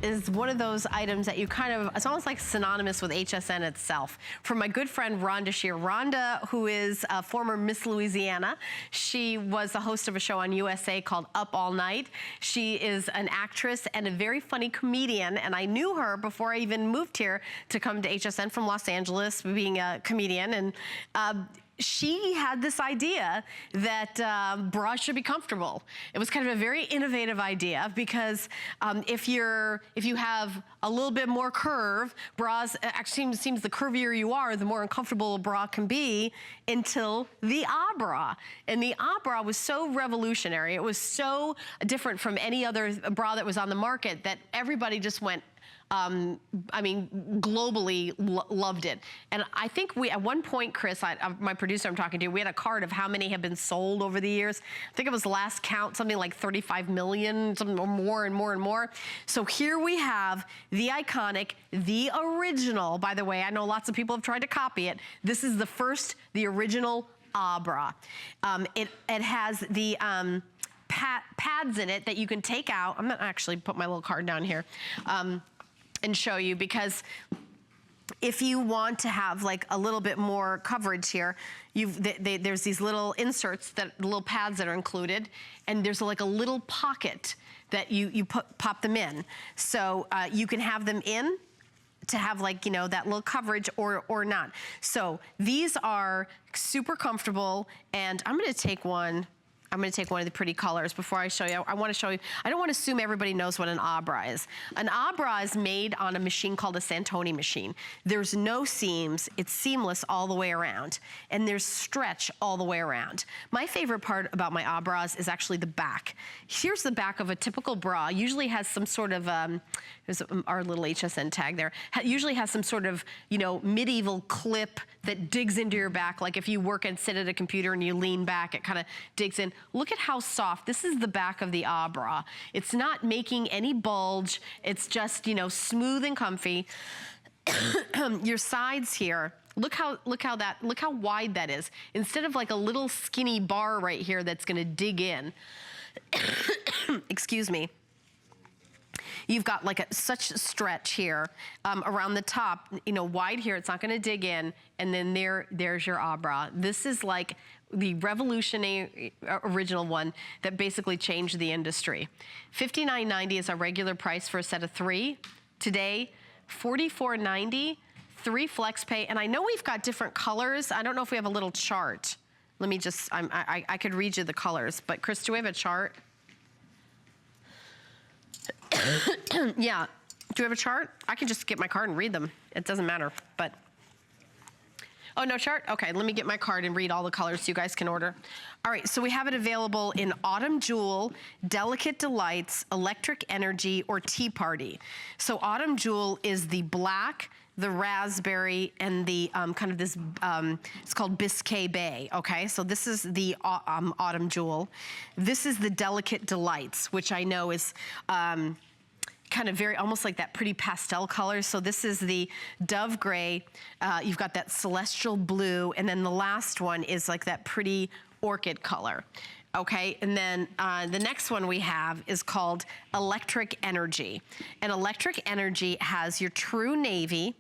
is one of those items that you kind of, it's almost like synonymous with HSN itself. From my good friend Rhonda Shear. Rhonda, who is a former Miss Louisiana. She was the host of a show on USA called Up All Night. She is an actress and a very funny comedian, and I knew her before I even moved here to come to HSN from Los Angeles, being a comedian, and she had this idea that bras should be comfortable. It was kind of a very innovative idea because if you have a little bit more curve, bras, actually seems the curvier you are, the more uncomfortable a bra can be, until the bra. And the bra was so revolutionary. It was so different from any other bra that was on the market that everybody just went, I mean, globally loved it. And I think we, at one point, Chris, my producer I'm talking to, we had a card of how many have been sold over the years. I think it was last count, something like 35 million, something more and more and more. So here we have the iconic, the original, by the way, I know lots of people have tried to copy it. This is the original bra. It has the pads in it that you can take out. I'm gonna actually put my little card down here. And show you, because if you want to have like a little bit more coverage here, there's these little inserts, little pads that are included, and there's like a little pocket that you pop them in. So you can have them in to have, like, you know, that little coverage or not. So these are super comfortable, and I'm gonna take one. I'm gonna take one of the pretty colors before I show you. I wanna show you, I don't wanna assume everybody knows what an bra is. An bra is made on a machine called a Santoni machine. There's no seams, it's seamless all the way around, and there's stretch all the way around. My favorite part about my bras is actually the back. Here's the back of a typical bra. Usually has some sort of, there's our little HSN tag there, usually has some sort of, you know, medieval clip that digs into your back. Like if you work and sit at a computer and you lean back, it kind of digs in. Look at how soft. This is the back of the bra. It's not making any bulge. It's just, you know, smooth and comfy. Your sides here, look how wide that is. Instead of like a little skinny bar right here that's gonna dig in, excuse me, you've got like such stretch here around the top, you know, wide here, it's not gonna dig in, and then there's your bra. This is like the revolutionary original one that basically changed the industry. $59.90 is our regular price for a set of 3. Today, $44.90, 3 flex pay, and I know we've got different colors. I don't know if we have a little chart. Let me just, I could read you the colors, but Chris, do we have a chart? Yeah, do we have a chart? I can just get my card and read them. It doesn't matter, but. Oh, no chart? Okay, let me get my card and read all the colors so you guys can order. All right, so we have it available in Autumn Jewel, Delicate Delights, Electric Energy, or Tea Party. So Autumn Jewel is the black, the raspberry, and the kind of this, it's called Biscay Bay, okay? So this is the Autumn Jewel. This is the Delicate Delights, which I know is, kind of very, almost like that pretty pastel color. So this is the dove gray, you've got that celestial blue, and then the last one is like that pretty orchid color. Okay, and then the next one we have is called Electric Energy. And Electric Energy has your true navy,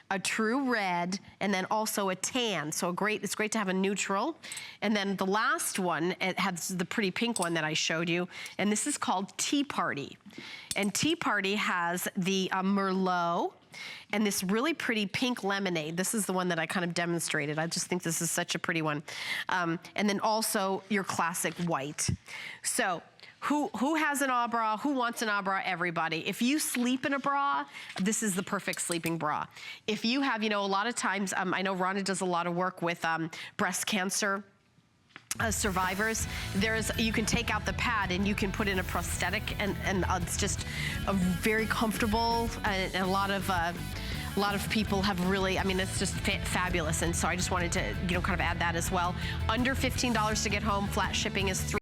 a true red, and then also a tan. So it's great to have a neutral. And then the last one, it has the pretty pink one that I showed you, and this is called Tea Party. And Tea Party has the Merlot, and this really pretty pink lemonade. This is the one that I kind of demonstrated. I just think this is such a pretty one. And then also your classic white. So who has an bra? Who wants an bra? Everybody. If you sleep in a bra, this is the perfect sleeping bra. If you have, you know, a lot of times, I know Rhonda does a lot of work with breast cancer survivors. You can take out the pad and you can put in a prosthetic, and it's just a very comfortable, and a lot of people have really, I mean, it's just fabulous. And so I just wanted to, you know, kind of add that as well. Under $15 to get home, flat shipping is $3.